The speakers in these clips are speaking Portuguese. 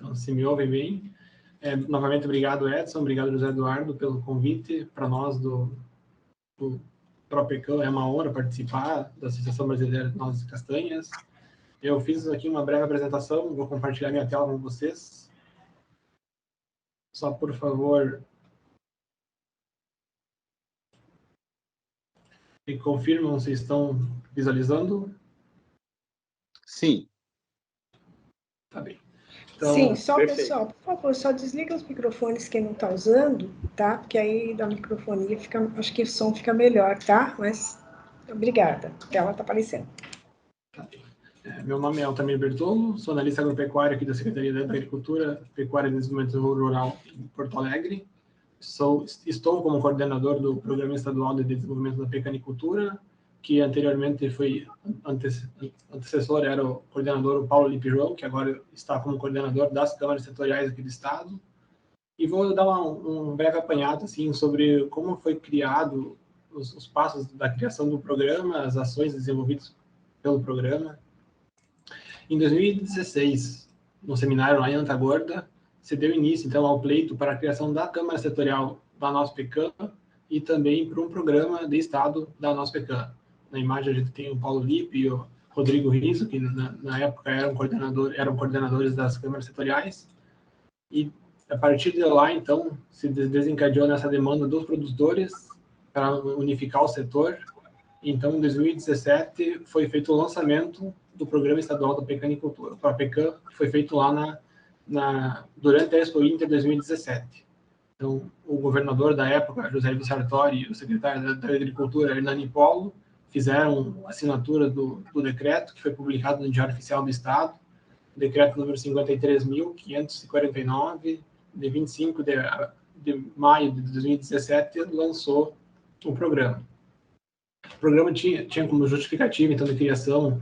Então, se me ouvem bem. Novamente, obrigado, Edson, obrigado, José Eduardo, pelo convite. Para nós do ProPECAM é uma honra participar da Associação Brasileira de Nozes e Castanhas. Eu fiz aqui uma breve apresentação, vou compartilhar minha tela com vocês. Só, por favor, me confirmam se estão visualizando. Sim. Tá bem. Então, sim, só perfeito. Pessoal, por favor, só desliga os microfones quem não está usando, tá? Porque aí da microfonia fica, acho que o som fica melhor, tá? Mas obrigada, a tela está aparecendo. Tá bem. Meu nome é Altamir Bertolo, sou analista agropecuário aqui da Secretaria da Agricultura, Pecuária e Desenvolvimento Rural em Porto Alegre. Estou como coordenador do Programa Estadual de Desenvolvimento da Pecanicultura, que anteriormente foi antecessor, era o coordenador o Paulo Lipe João, que agora está como coordenador das câmaras setoriais aqui do Estado. E vou dar um breve apanhado assim, sobre como foi criado os passos da criação do programa, as ações desenvolvidas pelo programa. Em 2016, no seminário lá em Antagorda, se deu início, então, ao pleito para a criação da Câmara Setorial da NOSPECAM e também para um programa de Estado da NOSPECAM. Na imagem a gente tem o Paulo Lippe e o Rodrigo Riso, que na época eram coordenadores das câmaras setoriais, e a partir de lá, então, se desencadeou nessa demanda dos produtores para unificar o setor. Então, em 2017, foi feito o lançamento do Programa Estadual da Pecanicultura, para a PECAM, que foi feito lá durante a Expo Inter 2017. Então, o governador da época, José Ivo Sartori, e o secretário da Agricultura, Hernani Polo, fizeram a assinatura do decreto, que foi publicado no Diário Oficial do Estado, decreto número 53.549, de 25 de maio de 2017, lançou o programa. O programa tinha como justificativa, então, de criação,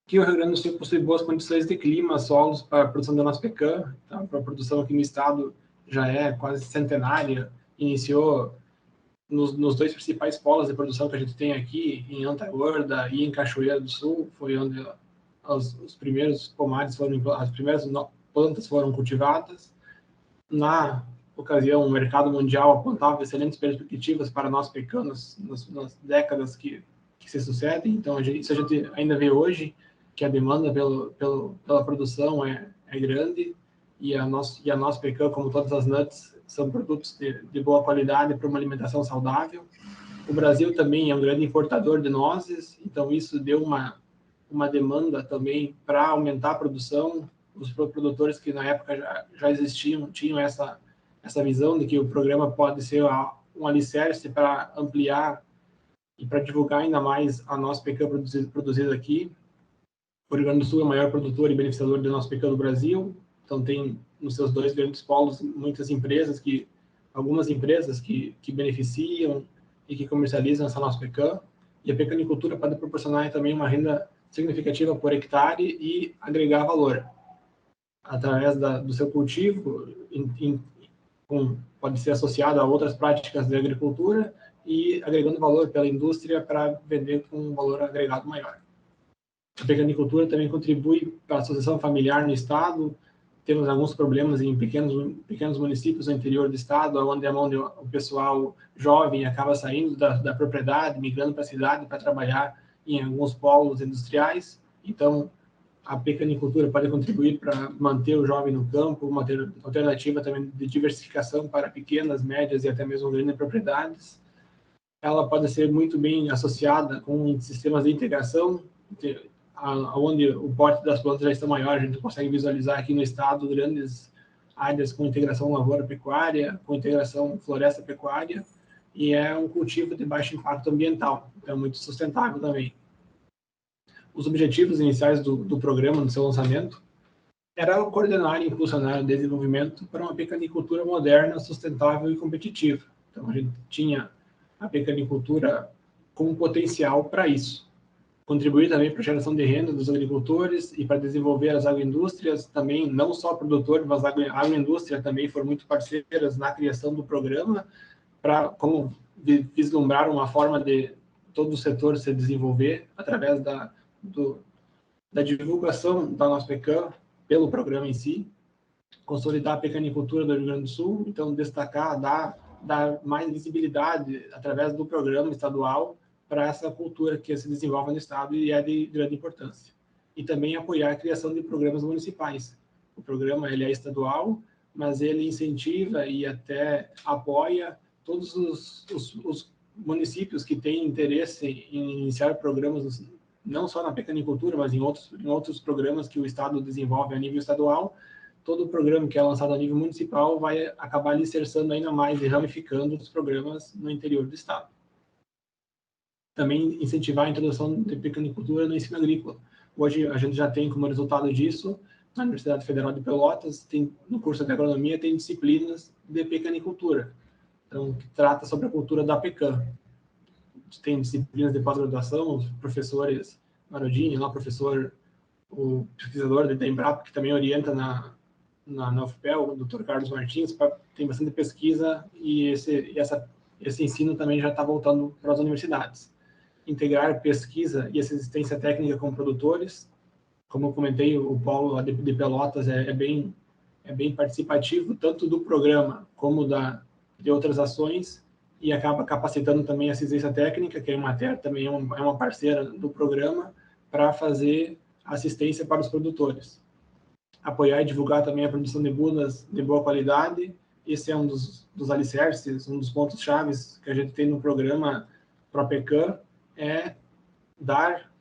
que o Rio Grande do Sul possui boas condições de clima, solos para a produção da NOSPECAM, então, para a produção aqui no estado já é quase centenária, iniciou nos dois principais polos de produção que a gente tem aqui, em Antagorda e em Cachoeira do Sul, foi onde os primeiros pomares as primeiras plantas foram cultivadas. Na ocasião, o mercado mundial apontava excelentes perspectivas para nós pecanos nas décadas que se sucedem, então isso a gente ainda vê hoje, que a demanda pela produção é grande, e a NOSPECAM, como todas as nuts, são produtos de boa qualidade para uma alimentação saudável. O Brasil também é um grande importador de nozes, então isso deu uma demanda também para aumentar a produção. Os produtores que na época já existiam, tinham essa visão de que o programa pode ser um alicerce para ampliar e para divulgar ainda mais a NOSPECAM produzida aqui. O Rio Grande do Sul é o maior produtor e beneficiador da NOSPECAM do Brasil, então tem nos seus dois grandes polos algumas empresas que beneficiam e que comercializam essa NOSPECAM, e a pecanicultura pode proporcionar também uma renda significativa por hectare e agregar valor através do seu cultivo, pode ser associado a outras práticas de agricultura e agregando valor pela indústria para vender com um valor agregado maior. A pecanicultura também contribui para a sucessão familiar no estado. Temos alguns problemas em pequenos municípios no interior do estado, onde o pessoal jovem acaba saindo da propriedade, migrando para a cidade para trabalhar em alguns polos industriais. Então, a pecanicultura pode contribuir para manter o jovem no campo, uma alternativa também de diversificação para pequenas, médias e até mesmo grandes propriedades. Ela pode ser muito bem associada com sistemas de integração, onde o porte das plantas já está maior. A gente consegue visualizar aqui no estado grandes áreas com integração lavoura-pecuária, com integração floresta-pecuária, e é um cultivo de baixo impacto ambiental, então é muito sustentável também. Os objetivos iniciais do programa, no seu lançamento, era coordenar e impulsionar o desenvolvimento para uma pecanicultura moderna, sustentável e competitiva. Então, a gente tinha a pecanicultura com potencial para isso. Contribuir também para a geração de renda dos agricultores e para desenvolver as agroindústrias, também não só produtores, mas a agroindústria também foram muito parceiras na criação do programa, para como vislumbrar uma forma de todo o setor se desenvolver através da divulgação da NOSPECAM pelo programa em si. consolidar a pecanicultura do Rio Grande do Sul, então destacar, dar mais visibilidade através do programa estadual para essa cultura que se desenvolve no estado e é de grande importância. E também apoiar a criação de programas municipais. O programa ele é estadual, mas ele incentiva e até apoia todos os municípios que têm interesse em iniciar programas, não só na pecanicultura, mas em outros programas que o estado desenvolve a nível estadual. Todo o programa que é lançado a nível municipal vai acabar alicerçando ainda mais e ramificando os programas no interior do estado. Também incentivar a introdução de pecanicultura no ensino agrícola. Hoje a gente já tem como resultado disso, na Universidade Federal de Pelotas, no curso de agronomia, tem disciplinas de pecanicultura, então, que trata sobre a cultura da pecan. Tem disciplinas de pós-graduação, os professores Marodini, lá, o pesquisador da Embrapa, que também orienta na UFPEL, o Dr. Carlos Martins, tem bastante pesquisa e esse ensino também já está voltando para as universidades. Integrar pesquisa e assistência técnica com produtores. Como eu comentei, o polo de Pelotas é bem participativo, tanto do programa como de outras ações, e acaba capacitando também a assistência técnica, que a Emater também é uma parceira do programa, para fazer assistência para os produtores. Apoiar e divulgar também a produção de mudas de boa qualidade. Esse é um dos alicerces, um dos pontos chaves que a gente tem no programa ProPecan, é dar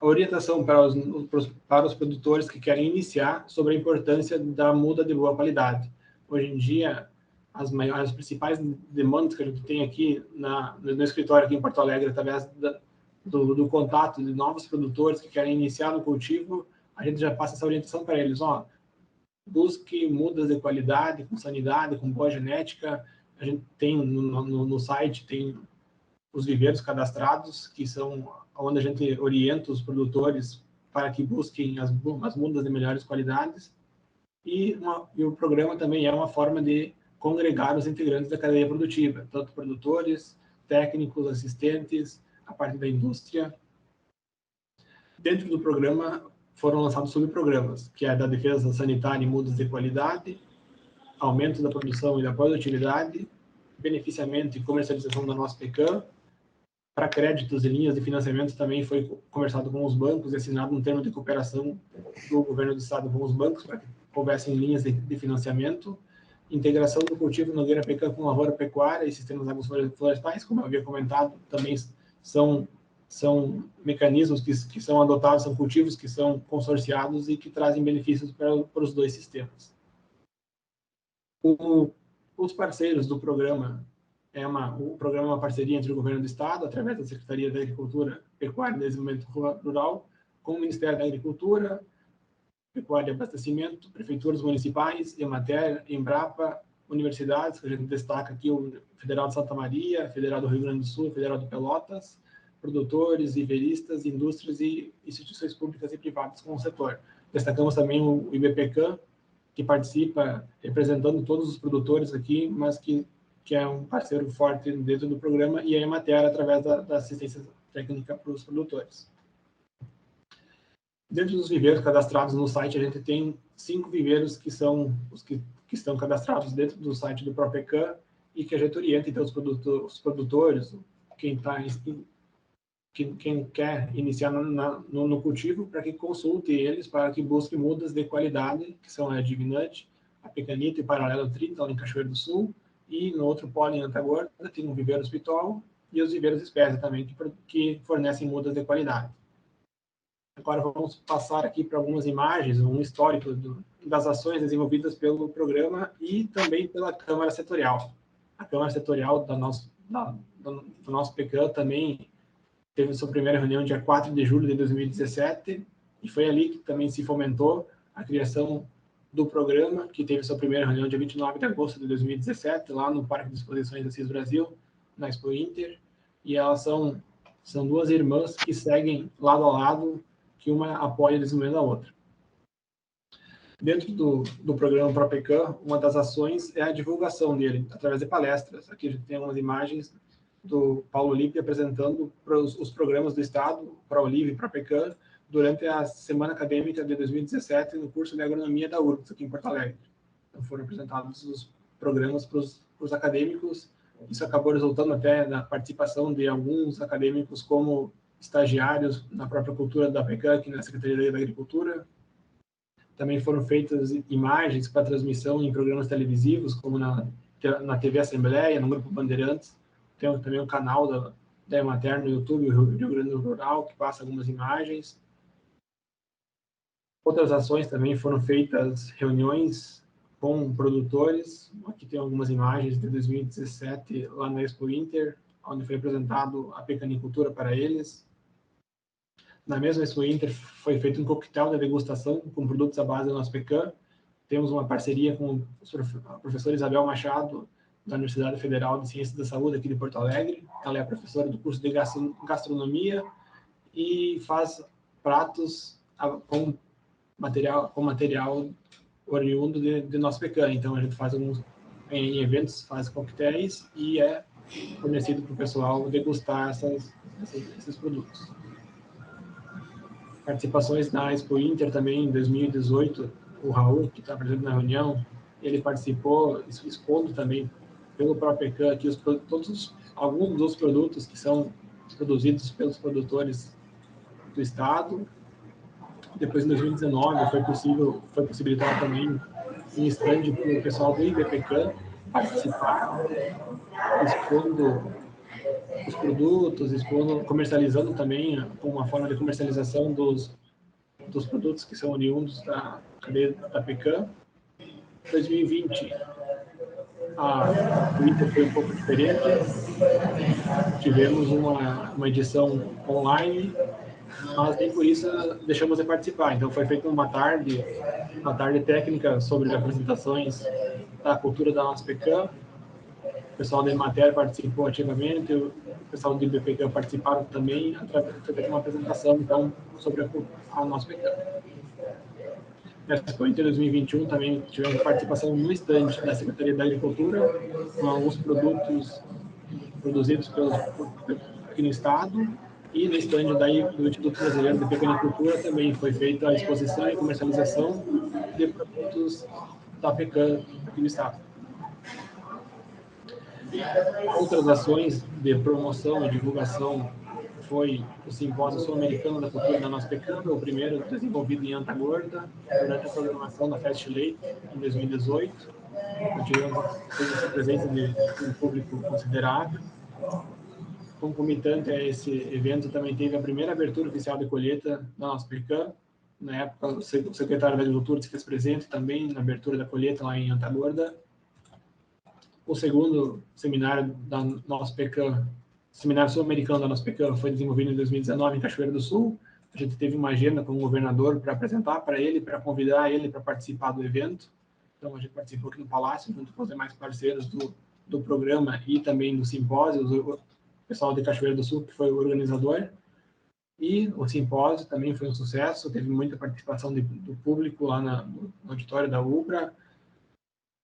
orientação para os produtores que querem iniciar sobre a importância da muda de boa qualidade. Hoje em dia, as principais demandas que a gente tem aqui no escritório aqui em Porto Alegre, através do contato de novos produtores que querem iniciar no cultivo, a gente já passa essa orientação para eles. Busque mudas de qualidade, com sanidade, com boa genética. A gente tem no site, tem os viveiros cadastrados, que são onde a gente orienta os produtores para que busquem as mudas de melhores qualidades. E o programa também é uma forma de congregar os integrantes da cadeia produtiva, tanto produtores, técnicos, assistentes, a parte da indústria. Dentro do programa foram lançados subprogramas, que é da defesa sanitária e mudas de qualidade, aumento da produção e da produtividade, beneficiamento e comercialização da nossa pecan. Para créditos e linhas de financiamento também foi conversado com os bancos e assinado um termo de cooperação do governo do estado com os bancos para que houvessem linhas de financiamento. Integração do cultivo Nogueira Pecan com lavoura pecuária e sistemas agroflorestais, como eu havia comentado, também são mecanismos que são adotados, são cultivos que são consorciados e que trazem benefícios para os dois sistemas. Os parceiros do programa, o programa é uma parceria entre o governo do estado, através da Secretaria da Agricultura, Pecuária e Desenvolvimento Rural, com o Ministério da Agricultura, Pecuária e Abastecimento, prefeituras municipais, Emater, Embrapa, universidades, que a gente destaca aqui o Federal de Santa Maria, Federal do Rio Grande do Sul, Federal de Pelotas, produtores, viveiristas, indústrias e instituições públicas e privadas com o setor. Destacamos também o IBPecan, que participa representando todos os produtores aqui, mas que é um parceiro forte dentro do programa, e a Emater através da assistência técnica para os produtores. Dentro dos viveiros cadastrados no site, a gente tem 5 viveiros que são os que estão cadastrados dentro do site do ProPecan e que a gente orienta, então, os produtores, quem quer iniciar no cultivo, para que consulte eles, para que busque mudas de qualidade, que são a Divinante, a Pecanita e Paralelo 30, lá em Cachoeiro do Sul, e no outro polo, em Antagorda, tem o Viveiro Hospital e os viveiros Espécie também, que fornecem mudas de qualidade. Agora vamos passar aqui para algumas imagens, um histórico das ações desenvolvidas pelo programa e também pela Câmara Setorial. A Câmara Setorial do nosso Pecan também teve sua primeira reunião dia 4 de julho de 2017, e foi ali que também se fomentou a criação do programa, que teve sua primeira reunião dia 29 de agosto de 2017, lá no Parque de Exposições da CIS Brasil, na Expo Inter, e elas são 2 irmãs que seguem lado a lado, que uma apoia o desenvolvimento da outra. Dentro do programa ProPecan, uma das ações é a divulgação dele, através de palestras. Aqui a gente tem algumas imagens do Paulo Lippe apresentando os programas do Estado, ProLive e ProPecan, durante a Semana Acadêmica de 2017, no curso de Agronomia da URGS, aqui em Porto Alegre. Então, foram apresentados os programas para os acadêmicos. Isso acabou resultando até na participação de alguns acadêmicos como estagiários na própria cultura da PECAM, aqui na Secretaria da Agricultura. Também foram feitas imagens para transmissão em programas televisivos, como na TV Assembleia, no Grupo Bandeirantes. Tem também um canal da Emater no YouTube, o Rio Grande do Rural, que passa algumas imagens. Outras ações também foram feitas, reuniões com produtores. Aqui tem algumas imagens de 2017, lá na Expo Inter, onde foi apresentado a pecanicultura para eles. Na mesma Expo Inter foi feito um coquetel de degustação com produtos à base da nossa pecan. Temos uma parceria com a professora Isabel Machado, da Universidade Federal de Ciências da Saúde, aqui de Porto Alegre. Ela é professora do curso de gastronomia e faz pratos com material oriundo de nosso pecan. Então, a gente faz em eventos, faz coquetéis e é fornecido para o pessoal degustar esses produtos. Participações na Expo Inter também, em 2018, o Raul, que está presente na reunião, ele participou, expondo também pelo próprio pecan aqui alguns dos produtos que são produzidos pelos produtores do estado. Depois, em 2019, foi possibilitado também um stand para o pessoal do IBPECAM participar, expondo os produtos, comercializando também, uma forma de comercialização dos produtos que são oriundos da cadeia da pecan. Em 2020, o Inter foi um pouco diferente. Tivemos uma edição online, mas nem por isso deixamos de participar. Então, foi feita uma tarde técnica sobre apresentações da cultura da nossa pecan. O pessoal da Emater participou ativamente, o pessoal do IBPECAM participaram também, foi feita uma apresentação, então, sobre a nossa pecan. Nessa Expo Inter 2021 também tivemos participação no stand da Secretaria da Agricultura, com alguns produtos produzidos aqui no estado, e no stand do Instituto Brasileiro de Pecanicultura também foi feita a exposição e comercialização de produtos da pecan aqui no estado. Outras ações de promoção e divulgação foi o Simpósio Sul-Americano da Cultura da Nossa Pecan, o primeiro desenvolvido em Antagorda, durante a programação da Fest Leite, em 2018. Tivemos a presença de um público considerável. Concomitante a esse evento, também teve a primeira abertura oficial de colheita da nossa pecan. Na época, o secretário da Agricultura se fez presente também na abertura da colheita lá em Antagorda. O segundo seminário da nossa pecan, Seminário Sul-Americano da nossa pecan, foi desenvolvido em 2019 em Cachoeira do Sul. A gente teve uma agenda com o governador para apresentar para ele, para convidar ele para participar do evento. Então, a gente participou aqui no Palácio, junto com os demais parceiros do programa e também do simpósio, o pessoal de Cachoeira do Sul, que foi o organizador. E o simpósio também foi um sucesso, teve muita participação do público lá no auditório da UBRA.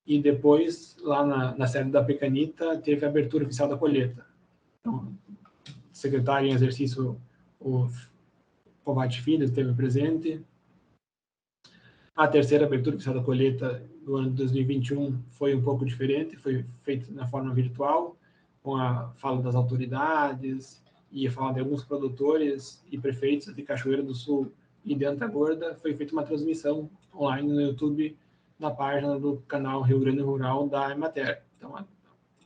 E depois, lá na sede da Pecanita, teve a abertura oficial da colheita. Então, o secretário em exercício, o Povati Filho, esteve presente. A terceira abertura oficial da colheita do ano de 2021 foi um pouco diferente, foi feita na forma virtual, com a fala das autoridades e a fala de alguns produtores e prefeitos de Cachoeira do Sul e de Antagorda. Foi feita uma transmissão online no YouTube, na página do canal Rio Grande Rural da Emater. Então,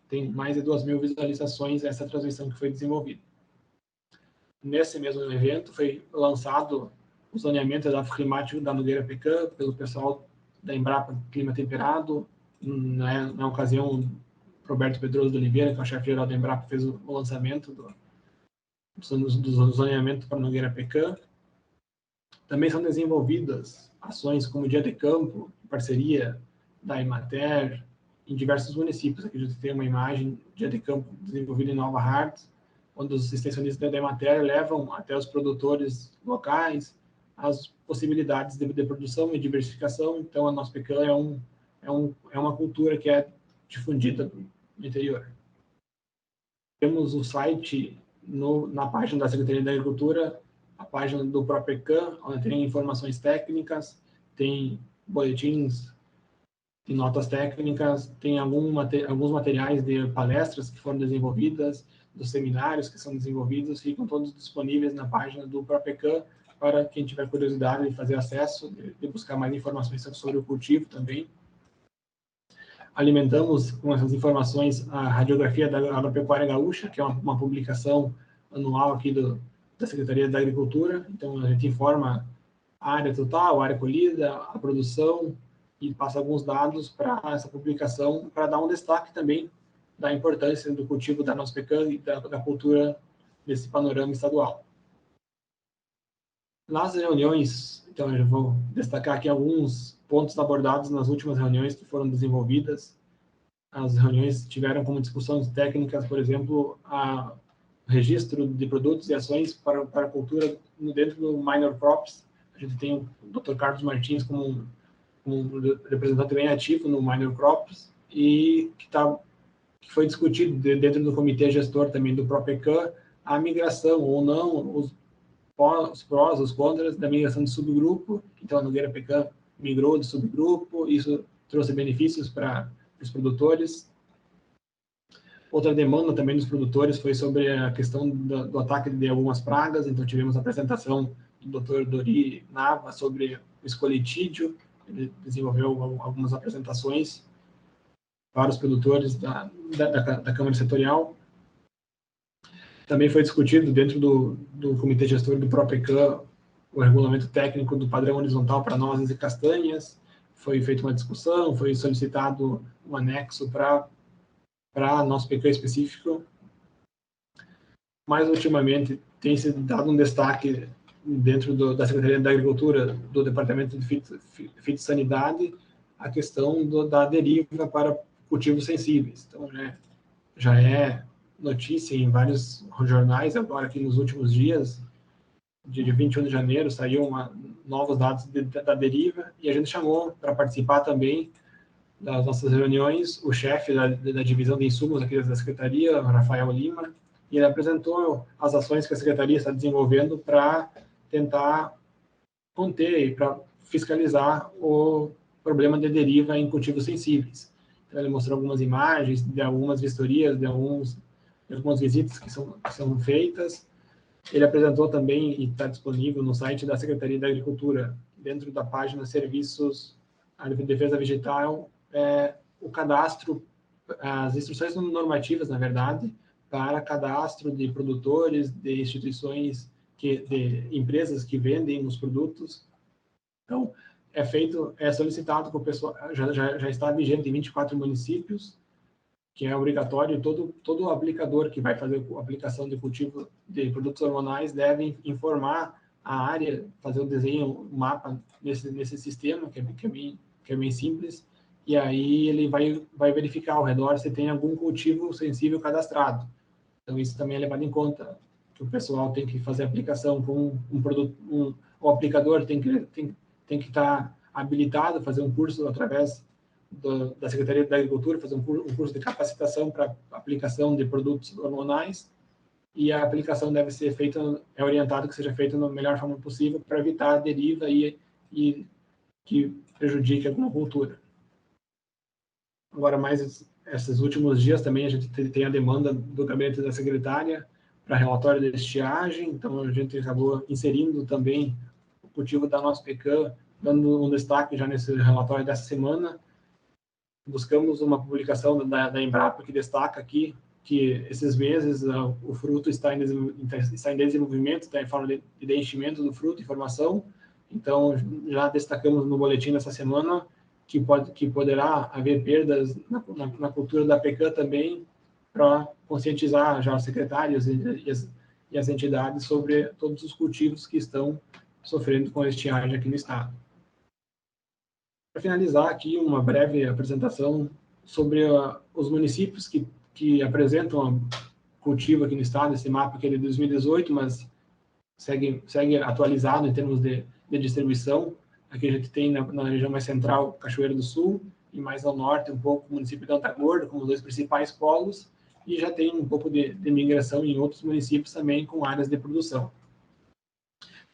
tem mais de 2.000 visualizações essa transmissão que foi desenvolvida. Nesse mesmo evento, foi lançado o zoneamento climático da Nogueira Pecan pelo pessoal da Embrapa Clima Temperado. Na ocasião, Roberto Pedroso de Oliveira, que é o chefe-geral da Embrapa, fez o lançamento do zoneamento para Nogueira Pecan. Também são desenvolvidas ações como Dia de Campo, parceria da Emater, em diversos municípios. Aqui a gente tem uma imagem, Dia de Campo, desenvolvida em Nova Hartz, onde os extensionistas da Emater levam até os produtores locais as possibilidades de produção e diversificação. Então, a nossa pecan é uma cultura que é difundida no interior. Temos o site na página da Secretaria da Agricultura, a página do ProPecan, onde tem informações técnicas, tem boletins tem notas técnicas, tem alguns materiais de palestras que foram desenvolvidas, dos seminários que são desenvolvidos, ficam todos disponíveis na página do ProPECAM para quem tiver curiosidade de fazer acesso, de buscar mais informações sobre o cultivo também. Alimentamos com essas informações a radiografia da agropecuária gaúcha, que é uma publicação anual aqui da Secretaria da Agricultura. Então, a gente informa a área total, a área colhida, a produção, e passa alguns dados para essa publicação, para dar um destaque também da importância do cultivo da nossa pecan e da cultura nesse panorama estadual. Nas reuniões, então eu vou destacar aqui alguns pontos abordados nas últimas reuniões que foram desenvolvidas. As reuniões tiveram como discussões técnicas, por exemplo, o registro de produtos e ações para a cultura dentro do Minor Crops. A gente tem o Dr. Carlos Martins como um representante bem ativo no Minor Crops e que foi discutido dentro do comitê gestor também do ProPECAM a migração ou não, os prós, os contras da migração de subgrupo. Então, a Nogueira Pecan migrou de subgrupo, isso trouxe benefícios para os produtores. Outra demanda também dos produtores foi sobre a questão do ataque de algumas pragas. Então, tivemos a apresentação do Dr. Dori Nava sobre o escolitídeo. Ele desenvolveu algumas apresentações para os produtores da Câmara Setorial. Também foi discutido dentro do comitê gestor do ProPECAM o regulamento técnico do padrão horizontal para nozes e castanhas. Foi feita uma discussão, foi solicitado um anexo para nosso PECAM específico. Mais ultimamente, tem se dado um destaque dentro da Secretaria da Agricultura, do Departamento de Fitossanidade, a questão da deriva para cultivos sensíveis. Então, já é notícia em vários jornais, agora aqui nos últimos dias, de 21 de janeiro, saiu novos dados da deriva, e a gente chamou para participar também das nossas reuniões o chefe da divisão de insumos aqui da Secretaria, Rafael Lima, e ele apresentou as ações que a Secretaria está desenvolvendo para tentar conter e para fiscalizar o problema de deriva em cultivos sensíveis. Então, ele mostrou algumas imagens de algumas vistorias, de algumas visitas que são feitas. Ele apresentou também, e está disponível no site da Secretaria da Agricultura, dentro da página Serviços à Defesa Vegetal, o cadastro, as instruções normativas, na verdade, para cadastro de produtores, de instituições, de empresas que vendem os produtos. Então, é solicitado que o pessoal, já está vigente em 24 municípios, que é obrigatório, todo aplicador que vai fazer a aplicação de cultivo de produtos hormonais deve informar a área, fazer o desenho, o mapa nesse sistema, que é bem simples, e aí ele vai verificar ao redor se tem algum cultivo sensível cadastrado. Então, isso também é levado em conta, que o pessoal tem que fazer a aplicação com um produto, o aplicador tem que estar habilitado a fazer um curso através da Secretaria da Agricultura, fazer um curso de capacitação para aplicação de produtos hormonais, e a aplicação deve ser feita, é orientado que seja feita da melhor forma possível para evitar a deriva e que prejudique alguma cultura. Agora, mais esses últimos dias também a gente tem a demanda do gabinete da secretária para relatório de estiagem, então a gente acabou inserindo também o cultivo da nossa pecan, dando um destaque já nesse relatório dessa semana. Buscamos uma publicação da Embrapa que destaca aqui que esses meses o fruto está em desenvolvimento, está em forma de enchimento do fruto e formação. Então, já destacamos no boletim dessa semana que poderá haver perdas na cultura da pecan também, para conscientizar já os secretários e as entidades sobre todos os cultivos que estão sofrendo com a estiagem aqui no estado. Para finalizar aqui, uma breve apresentação sobre os municípios que apresentam cultivo aqui no estado, esse mapa que é de 2018, mas segue atualizado em termos de distribuição. Aqui a gente tem na região mais central, Cachoeira do Sul, e mais ao norte um pouco o município de Antagorda, como os dois principais polos, e já tem um pouco de migração em outros municípios também com áreas de produção.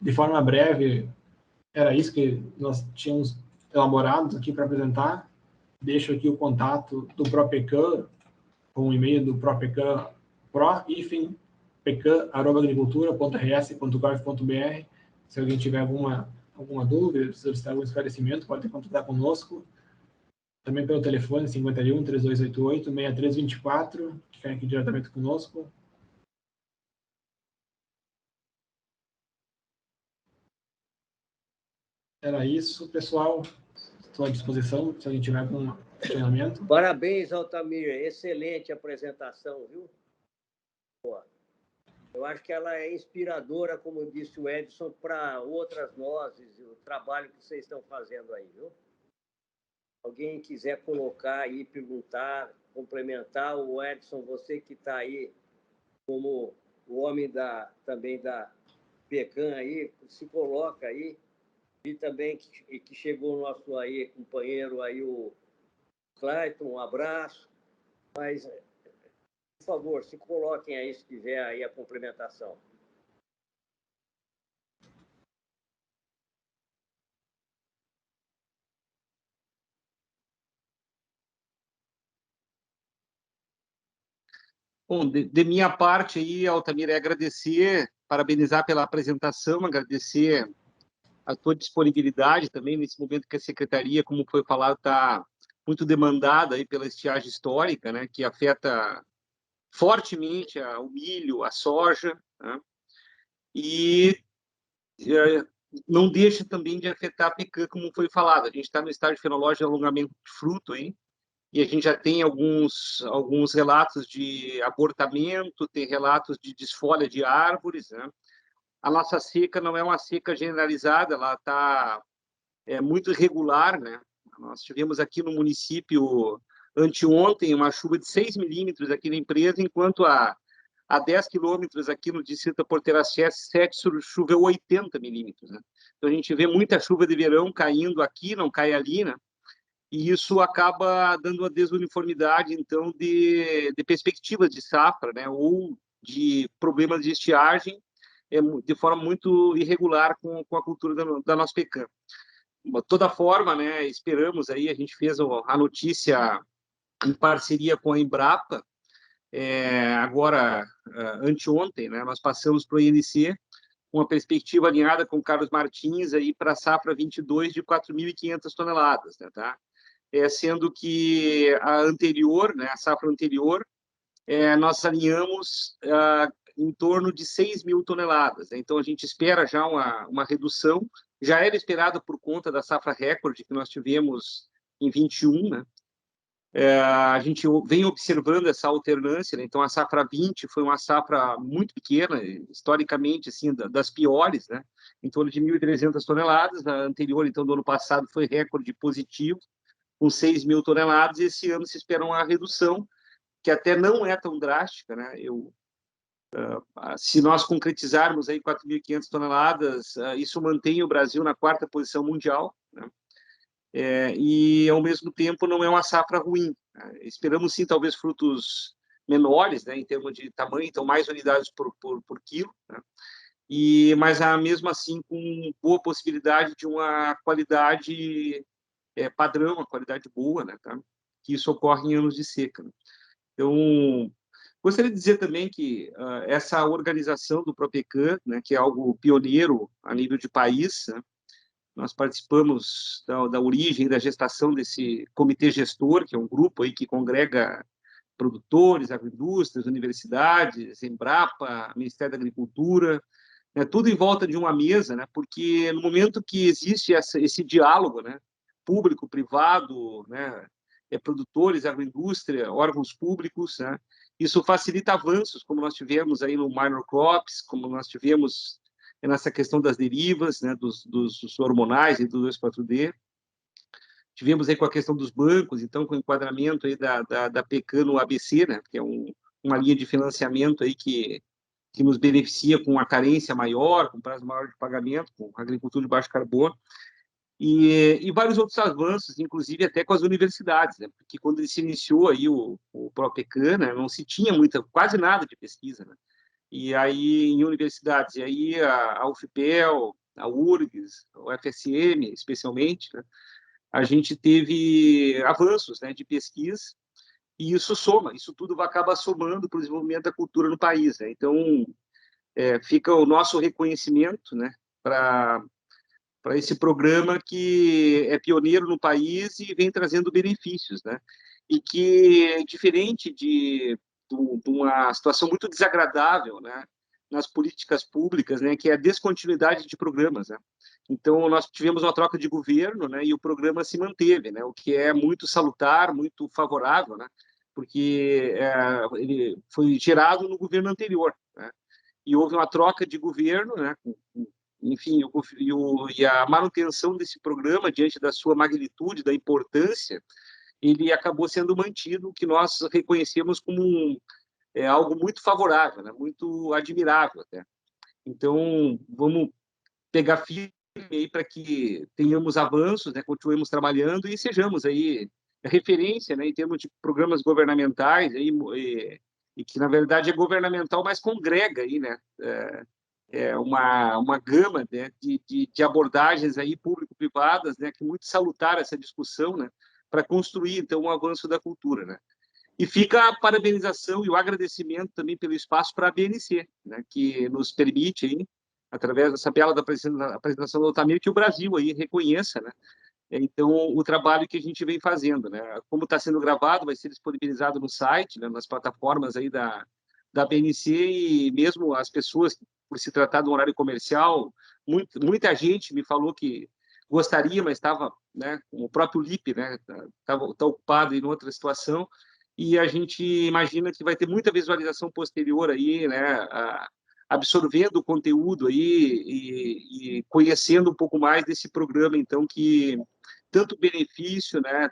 De forma breve, era isso que nós tínhamos elaborado aqui para apresentar. deixo aqui o contato do ProPecan, com o e-mail do ProPecan, pro-pecan@agricultura.rs.gov.br. Se alguém tiver alguma dúvida, solicitar algum esclarecimento, pode contatar conosco. Também pelo telefone 51-3288-6324, que fica aqui diretamente conosco. Era isso, pessoal. Estou à disposição, se alguém tiver algum questionamento. Parabéns, Altamir. Excelente apresentação, viu? Boa. Eu acho que ela é inspiradora, como disse o Edson, para outras vozes, o trabalho que vocês estão fazendo aí, viu? Alguém quiser colocar aí, perguntar, complementar, o Edson, você que está aí como o homem também da Pecan aí, se coloca aí, e também que chegou o nosso aí, companheiro aí, o Clayton, um abraço, mas, por favor, se coloquem aí, se quiser aí a complementação. Bom, de minha parte aí, Altamir, é agradecer, parabenizar pela apresentação, agradecer a tua disponibilidade também nesse momento que a Secretaria, como foi falado, está muito demandada aí pela estiagem histórica, né, que afeta fortemente o milho, a soja, né, e não deixa também de afetar a pecan, como foi falado. A gente está no estágio fenológico de alongamento de fruto, hein, e a gente já tem alguns relatos de abortamento, tem relatos de desfolha de árvores, né? A nossa seca não é uma seca generalizada, ela está muito irregular, né? Nós tivemos aqui no município, anteontem, uma chuva de 6 milímetros aqui na empresa, enquanto a 10 quilômetros aqui no distrito da Porteira 7 choveu 80 milímetros, né? Então, a gente vê muita chuva de verão caindo aqui, não cai ali, né? E isso acaba dando uma desuniformidade, então, de perspectivas de safra, né, ou de problemas de estiagem, de forma muito irregular com a cultura da nossa pecan. De toda forma, né, esperamos aí, a gente fez a notícia em parceria com a Embrapa, agora, anteontem, né, nós passamos para o INC, uma perspectiva alinhada com o Carlos Martins aí para a safra 22 de 4.500 toneladas, né, tá? Sendo que a anterior, né, a safra anterior, nós alinhamos em torno de 6.000 toneladas. Né? Então, a gente espera já uma redução, já era esperado por conta da safra recorde que nós tivemos em 21, né? A gente vem observando essa alternância, né? Então, a safra 20 foi uma safra muito pequena, historicamente, assim, das piores, né? Em torno de 1.300 toneladas, a anterior, então, do ano passado, foi recorde positivo, com 6.000 toneladas, e esse ano se espera uma redução, que até não é tão drástica, né? Se nós concretizarmos aí 4.500 toneladas, isso mantém o Brasil na 4ª posição mundial, né? E, ao mesmo tempo, não é uma safra ruim, né? Esperamos, sim, talvez frutos menores, né, em termos de tamanho, então mais unidades por quilo, né? Mas, mesmo assim, com boa possibilidade de uma qualidade padrão, uma qualidade boa, né, tá? Que isso ocorre em anos de seca, né? Então, gostaria de dizer também que essa organização do ProPecan, né, que é algo pioneiro a nível de país, né, nós participamos da origem, da gestação desse comitê gestor, que é um grupo aí que congrega produtores, agroindústrias, universidades, Embrapa, Ministério da Agricultura, né, tudo em volta de uma mesa, né, porque no momento que existe esse diálogo, né, público, privado, né, produtores, agroindústria, órgãos públicos, né, isso facilita avanços, como nós tivemos aí no Minor Crops, como nós tivemos nessa questão das derivas, né, dos hormonais e do 2,4-D. Tivemos aí com a questão dos bancos, então, com o enquadramento aí da Pecan no ABC, né, que é uma linha de financiamento aí que nos beneficia com a carência maior, com prazo maior de pagamento, com agricultura de baixo carbono, e vários outros avanços, inclusive até com as universidades, né? Porque quando se iniciou aí o ProPecan, né, não se tinha quase nada de pesquisa, né? E aí em universidades, e aí a UFPEL, a URGS, o FSM, especialmente, né, a gente teve avanços, né, de pesquisa, e isso soma, isso tudo acaba somando para o desenvolvimento da cultura no país, né? Então, fica o nosso reconhecimento, né, para esse programa que é pioneiro no país e vem trazendo benefícios, né? E que é diferente de uma situação muito desagradável, né, nas políticas públicas, né, que é a descontinuidade de programas, né? Então, nós tivemos uma troca de governo, né, e o programa se manteve, né, o que é muito salutar, muito favorável, né, porque ele foi gerado no governo anterior, né, e houve uma troca de governo, né, enfim, e a manutenção desse programa, diante da sua magnitude, da importância, ele acabou sendo mantido, o que nós reconhecemos como algo muito favorável, né, muito admirável até. Então, vamos pegar firme aí para que tenhamos avanços, né, continuemos trabalhando e sejamos aí referência, né, em termos de programas governamentais aí, e que na verdade é governamental, mas congrega aí, né, uma gama, né, de abordagens aí público-privadas, né, que é muito salutar essa discussão, né, para construir então um avanço da cultura, né. E fica a parabenização e o agradecimento também pelo espaço para a BNC, né, que nos permite aí, através dessa bela da apresentação do Altamir, que o Brasil aí reconheça, né, então o trabalho que a gente vem fazendo, né, como está sendo gravado, vai ser disponibilizado no site, né, nas plataformas aí da BNC, e mesmo as pessoas, por se tratar de um horário comercial, muita gente me falou que gostaria, mas estava, né, o próprio Lipe, né, tá ocupado em outra situação, e a gente imagina que vai ter muita visualização posterior aí, né, absorvendo o conteúdo aí e conhecendo um pouco mais desse programa, então, que tanto benefício, né,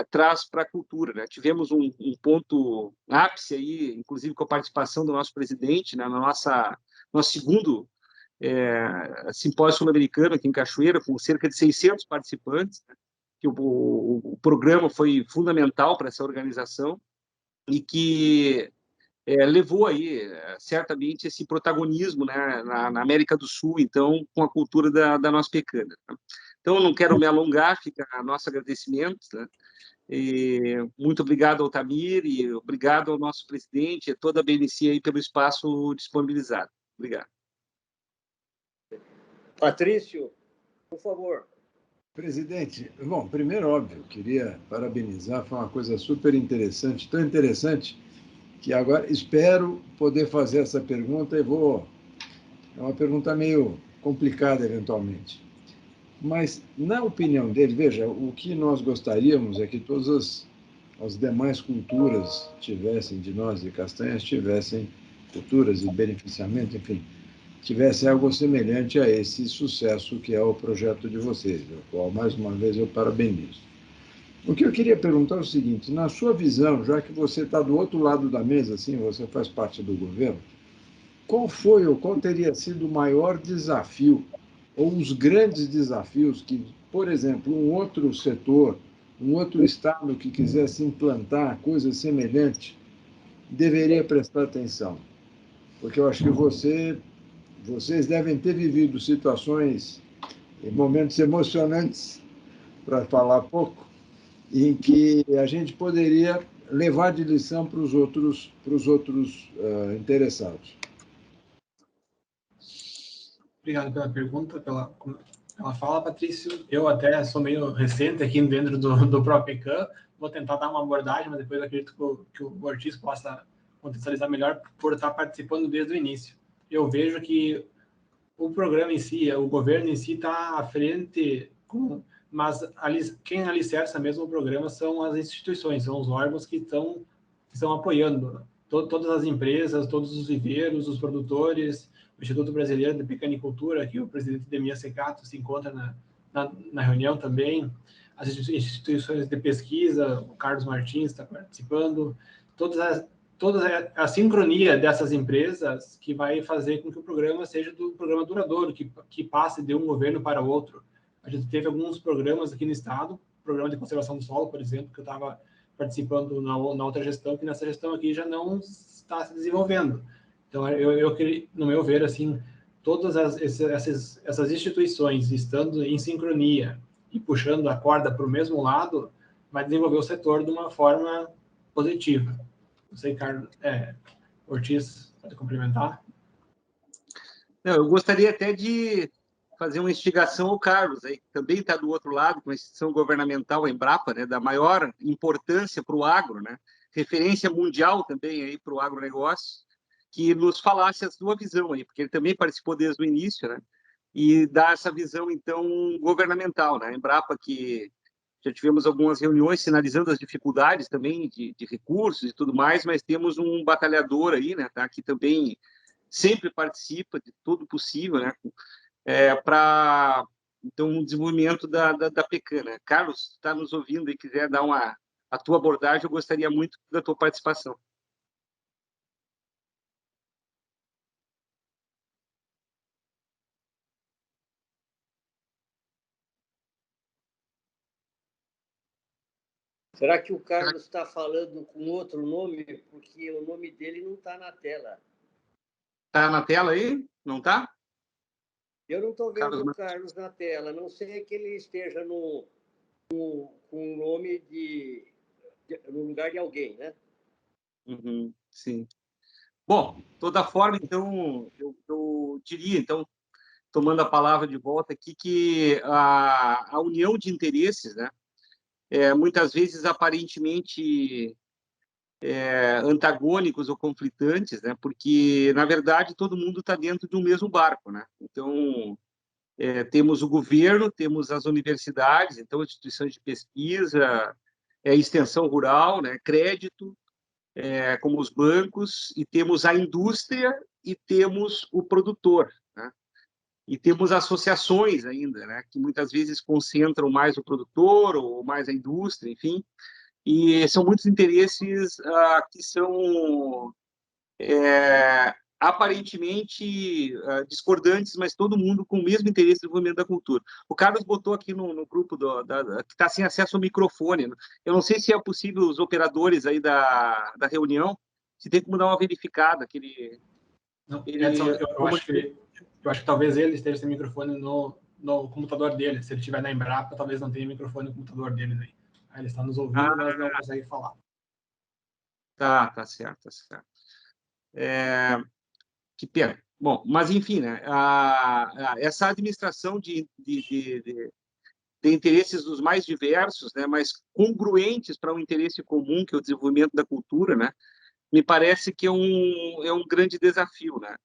traz para a cultura, né? Tivemos um ponto ápice aí, inclusive com a participação do nosso presidente, né, nosso segundo simpósio sul-americano aqui em Cachoeira, com cerca de 600 participantes, né, que o programa foi fundamental para essa organização e que levou aí, certamente, esse protagonismo, né, na América do Sul, então, com a cultura da nossa pecana. Né? Então, não quero me alongar, fica nosso agradecimento, né? E muito obrigado ao Altamir e obrigado ao nosso presidente e a toda a BNC aí pelo espaço disponibilizado. Obrigado. Patrício, por favor. Presidente, bom, primeiro, óbvio, queria parabenizar, foi uma coisa super interessante, tão interessante, que agora espero poder fazer essa pergunta e é uma pergunta meio complicada, eventualmente. Mas, na opinião dele, veja, o que nós gostaríamos é que todas as demais culturas tivessem, de nós de Castanhas, tivessem culturas e beneficiamento, enfim, tivesse algo semelhante a esse sucesso que é o projeto de vocês, o qual, mais uma vez, eu parabenizo. O que eu queria perguntar é o seguinte, na sua visão, já que você está do outro lado da mesa, assim, você faz parte do governo, qual foi ou qual teria sido o maior desafio ou os grandes desafios que, por exemplo, um outro setor, um outro estado que quisesse implantar coisa semelhante, deveria prestar atenção? Porque eu acho que vocês devem ter vivido situações, momentos emocionantes, para falar pouco, em que a gente poderia levar de lição para os outros interessados. Obrigado pela pergunta, pela fala, Patrício. Eu até sou meio recente aqui dentro do ProPECAM, vou tentar dar uma abordagem, mas depois acredito que o Ortiz possa contextualizar melhor por estar participando desde o início. Eu vejo que o programa em si, o governo em si está à frente, mas quem alicerça mesmo o programa são as instituições, são os órgãos que estão apoiando. Todas as empresas, todos os viveiros, os produtores, o Instituto Brasileiro de Pecanicultura, que o presidente Demir Secato se encontra na reunião também, as instituições de pesquisa, o Carlos Martins está participando, toda a sincronia dessas empresas que vai fazer com que o programa seja um programa duradouro, que passe de um governo para o outro. A gente teve alguns programas aqui no estado, programa de conservação do solo, por exemplo, que eu estava participando na outra gestão, que nessa gestão aqui já não está se desenvolvendo. Então, eu no meu ver, assim, todas essas instituições estando em sincronia, e puxando a corda para o mesmo lado, vai desenvolver o setor de uma forma positiva. Não sei, Carlos, Ortiz, pode complementar? Não, eu gostaria até de fazer uma instigação ao Carlos, aí, que também está do outro lado, com a instituição governamental, a Embrapa, né, da maior importância para o agro, né, referência mundial também aí para o agronegócio, que nos falasse a sua visão aí, porque ele também participou desde o início, né, e dá essa visão, então, governamental, né, a Embrapa, que já tivemos algumas reuniões sinalizando as dificuldades também de recursos e tudo mais, mas temos um batalhador aí, né, tá, que também sempre participa de tudo possível, né, para então o desenvolvimento da PECAN, né? Carlos, está nos ouvindo e quiser dar a tua abordagem, eu gostaria muito da tua participação. Será que o Carlos está falando com outro nome? Porque o nome dele não está na tela. Está na tela aí? Não está? Eu não estou vendo o Carlos na tela. Não sei que ele esteja com o nome no lugar de alguém, né? Uhum, sim. Bom, de toda forma, então, eu diria, então, tomando a palavra de volta aqui, que a união de interesses, né, muitas vezes aparentemente antagônicos ou conflitantes, né, porque, na verdade, todo mundo está dentro de um mesmo barco, né? Então, temos o governo, temos as universidades, então, instituições de pesquisa, extensão rural, né, crédito, como os bancos, e temos a indústria e temos o produtor, né? E temos associações ainda, né, que muitas vezes concentram mais o produtor ou mais a indústria, enfim, e são muitos interesses que são aparentemente discordantes, mas todo mundo com o mesmo interesse no desenvolvimento da cultura. O Carlos botou aqui no grupo que está sem acesso ao microfone. Eu não sei se é possível os operadores aí da reunião, se tem como dar uma verificada. Não, Edson, eu acho que talvez ele esteja sem microfone no computador dele. Se ele estiver na Embrapa, talvez não tenha microfone no computador dele aí. Aí ele está nos ouvindo, mas não consegue falar. Tá certo, tá certo. Que pena. Bom, mas enfim, né, essa administração de interesses dos mais diversos, né, mas congruentes para um interesse comum, que é o desenvolvimento da cultura, né, me parece que é um grande desafio, né?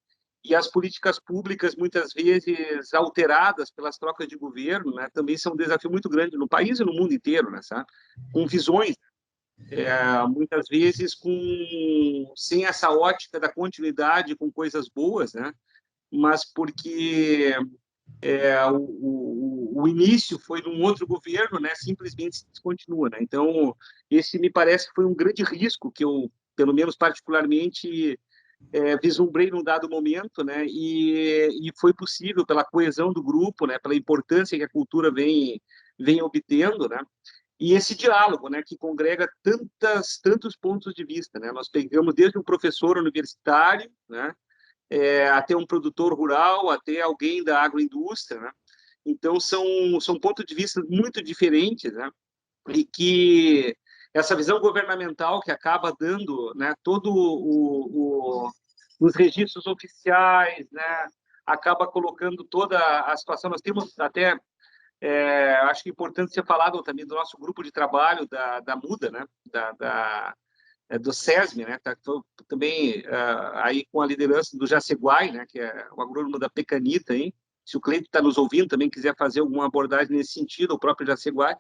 E as políticas públicas, muitas vezes alteradas pelas trocas de governo, né, também são um desafio muito grande no país e no mundo inteiro, né, sabe? Com visões, muitas vezes sem essa ótica da continuidade com coisas boas, né? Mas porque o início foi num outro governo, né? Simplesmente se descontinua, né? Então, esse me parece que foi um grande risco que eu, pelo menos particularmente, vislumbrei num dado momento, né? E foi possível pela coesão do grupo, né? Pela importância que a cultura vem obtendo, né? E esse diálogo, né, que congrega tantos pontos de vista, né? Nós pegamos desde um professor universitário, né, até um produtor rural, até alguém da agroindústria, né? Então são pontos de vista muito diferentes, né? E que essa visão governamental que acaba dando, né, todo os registros oficiais, né, acaba colocando toda a situação. Nós temos até acho que é importante ser falado também do nosso grupo de trabalho da MUDA, né? Do SESM, né? Tá, também aí com a liderança do Jaceguai, né? Que é o agrônomo da Pecanita, hein? Se o Cleito está nos ouvindo, também quiser fazer alguma abordagem nesse sentido, o próprio Jaceguai,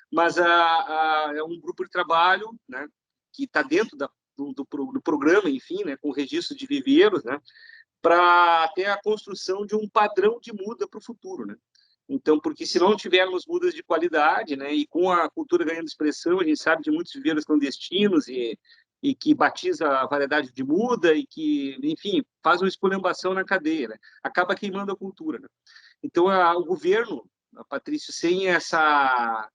mas é um grupo de trabalho, né? Que está dentro do programa, enfim, né? Com o registro de viveiros, né? Para ter a construção de um padrão de muda para o futuro, né? Então, porque se não tivermos mudas de qualidade, né, e com a cultura ganhando expressão, a gente sabe de muitos viveiros clandestinos e que batiza a variedade de muda e que, enfim, faz uma esculhambação na cadeia, né? Acaba queimando a cultura, né? Então, o governo, Patrício, sem essa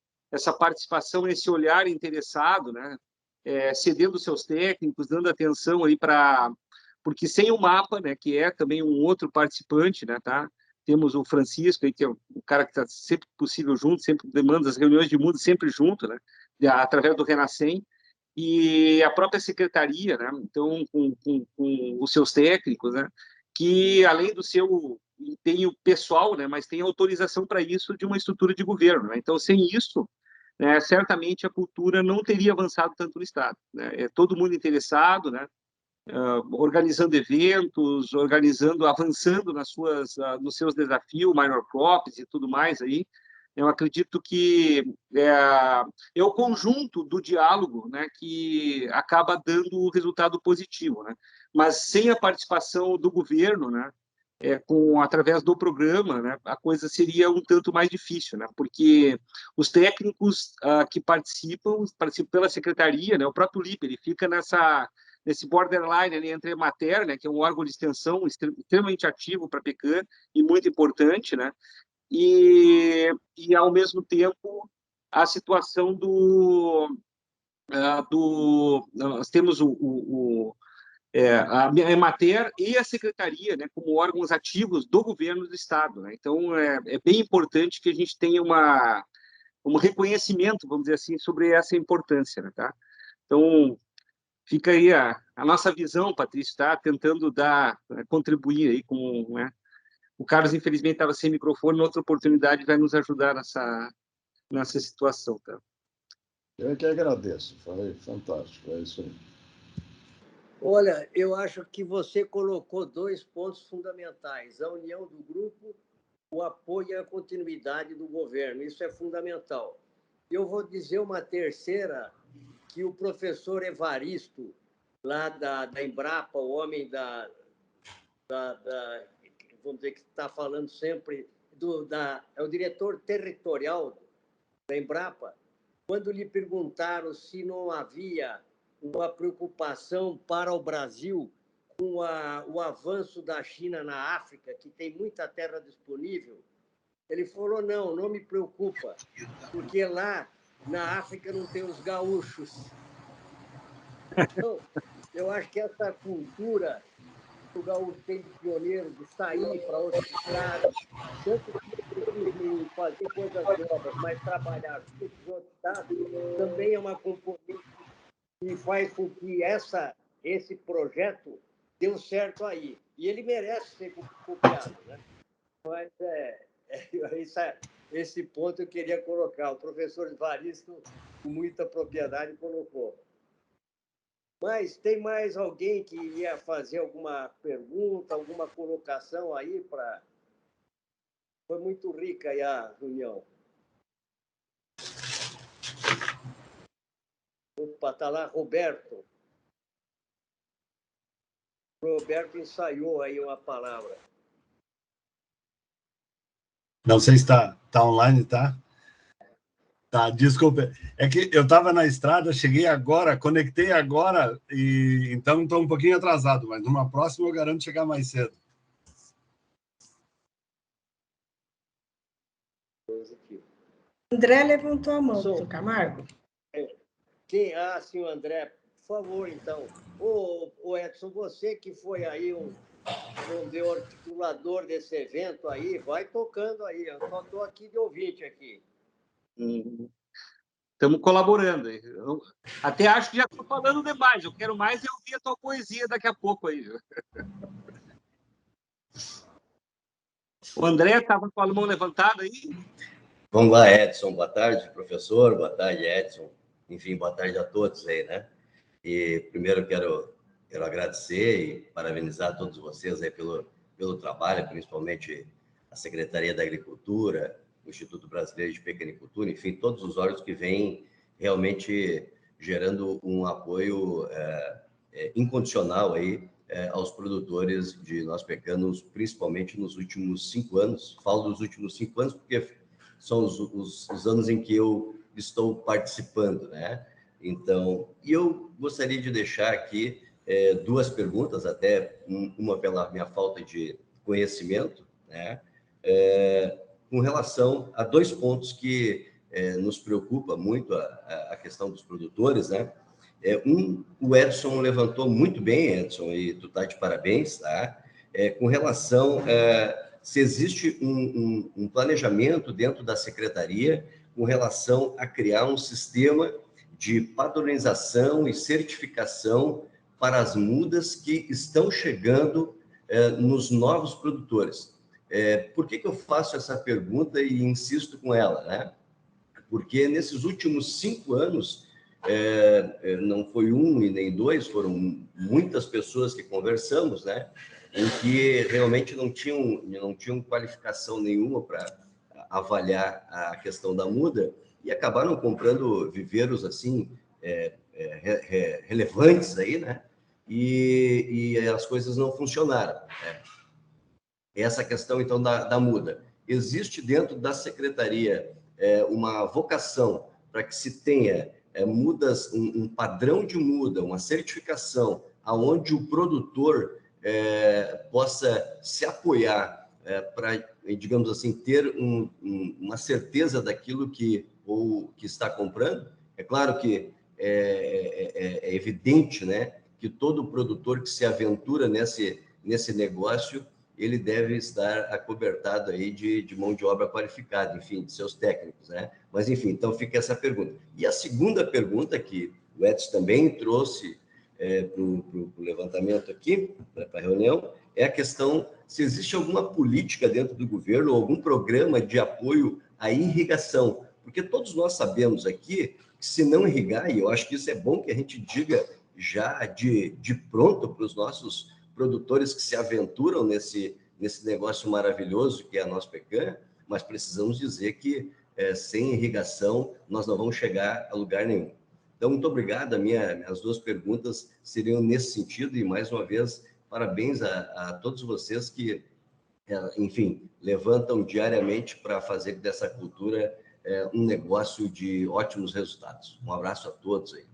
participação, esse olhar interessado, né, cedendo seus técnicos, dando atenção aí porque sem o mapa, né, que é também um outro participante, né, tá? temos o Francisco, aí, que é o cara que está sempre possível junto, sempre demanda as reuniões de mundo, sempre junto, né? Através do Renascem, e a própria secretaria, né? Então, com os seus técnicos, né? Que, além do seu empenho pessoal, né? Mas tem autorização para isso de uma estrutura de governo, né? Então, sem isso, né, certamente a cultura não teria avançado tanto no Estado, né? É todo mundo interessado, né? Organizando eventos, avançando nos seus desafios, minor crops e tudo mais aí. Eu acredito que é o conjunto do diálogo, né, que acaba dando o resultado positivo, né? Mas sem a participação do governo, né, através do programa, né, a coisa seria um tanto mais difícil, né? Porque os técnicos que participam pela secretaria, né, o próprio LIP, ele fica nesse borderline ali entre a Emater, né, que é um órgão de extensão extremamente ativo para a PECAM e muito importante, né, e ao mesmo tempo, a situação nós temos a Emater e a Secretaria, né, como órgãos ativos do governo do Estado, né? Então, é bem importante que a gente tenha um reconhecimento, vamos dizer assim, sobre essa importância, né, tá? Então, fica aí a nossa visão, Patrício, está tentando contribuir aí com, né? O Carlos, infelizmente, estava sem microfone, outra oportunidade vai nos ajudar nessa situação, tá? Eu que agradeço, foi fantástico, é isso aí. Olha, eu acho que você colocou 2 pontos fundamentais: a união do grupo, o apoio e a continuidade do governo. Isso é fundamental. Eu vou dizer uma terceira, que o professor Evaristo, lá da Embrapa, o homem vamos dizer que está falando sempre, é o diretor territorial da Embrapa, quando lhe perguntaram se não havia uma preocupação para o Brasil com o avanço da China na África, que tem muita terra disponível, ele falou: não me preocupa, porque lá na África não tem os gaúchos. Então, eu acho que essa cultura que o gaúcho tem de pioneiro, de sair para outros estados, tanto que fazer coisas novas, mas trabalhar com os outros estados, também é uma componente que faz com que esse projeto deu certo aí. E ele merece ser copiado, né? Mas esse ponto eu queria colocar. O professor Evaristo, com muita propriedade, colocou. Mas tem mais alguém que ia fazer alguma pergunta, alguma colocação aí para... Foi muito rica aí a reunião. Opa, está lá Roberto. Roberto ensaiou aí uma palavra. Não sei se está online, tá? Tá, desculpa. É que eu estava na estrada, cheguei agora, conectei agora, e então estou um pouquinho atrasado, mas numa próxima eu garanto chegar mais cedo. André levantou a mão, doutor Camargo. Sim, sim, o André. Por favor, então. Ô Edson, você que foi aí o articulador desse evento aí, vai tocando aí. Eu só estou aqui de ouvinte aqui. Estamos colaborando. Eu até acho que já estou falando demais. Eu quero mais ouvir a tua poesia daqui a pouco aí. O André estava com a mão levantada aí. Vamos lá, Edson. Boa tarde, professor. Boa tarde, Edson. Enfim, boa tarde a todos aí, né? E primeiro quero agradecer e parabenizar todos vocês aí pelo trabalho, principalmente a Secretaria da Agricultura, o Instituto Brasileiro de Pequenicultura, enfim, todos os órgãos que vêm realmente gerando um apoio incondicional aí aos produtores de nós pecanos, principalmente nos últimos 5 anos. Falo dos últimos 5 anos porque são os anos em que eu estou participando, né? Então, eu gostaria de deixar aqui 2 perguntas, até uma pela minha falta de conhecimento, né? Com relação a 2 pontos que nos preocupa muito, a questão dos produtores, né? O Edson levantou muito bem, Edson, e tu tá de parabéns, tá? Com relação se existe um planejamento dentro da secretaria com relação a criar um sistema de padronização e certificação para as mudas que estão chegando nos novos produtores. Por que eu faço essa pergunta e insisto com ela, né? Porque nesses últimos 5 anos, não foi um e nem dois, foram muitas pessoas que conversamos, né? Em que realmente não tinham qualificação nenhuma para avaliar a questão da muda e acabaram comprando viveiros assim relevantes aí, né? E as coisas não funcionaram. Essa questão então da muda. Existe dentro da secretaria uma vocação para que se tenha mudas, um padrão de muda, uma certificação, aonde o produtor possa se apoiar para, digamos assim, ter uma certeza daquilo que está comprando. É claro que é evidente, né, que todo produtor que se aventura nesse negócio, ele deve estar acobertado aí de mão de obra qualificada, enfim, de seus técnicos, né? Mas, enfim, então fica essa pergunta. E a segunda pergunta que o Edson também trouxe para o levantamento aqui, para a reunião, é a questão se existe alguma política dentro do governo, algum programa de apoio à irrigação, porque todos nós sabemos aqui que se não irrigar, e eu acho que isso é bom que a gente diga já de pronto para os nossos produtores que se aventuram nesse negócio maravilhoso que é a Nospecan, mas precisamos dizer que sem irrigação nós não vamos chegar a lugar nenhum. Então, muito obrigado. As 2 perguntas seriam nesse sentido e, mais uma vez, parabéns a todos vocês que, enfim, levantam diariamente para fazer dessa cultura um negócio de ótimos resultados. Um abraço a todos aí.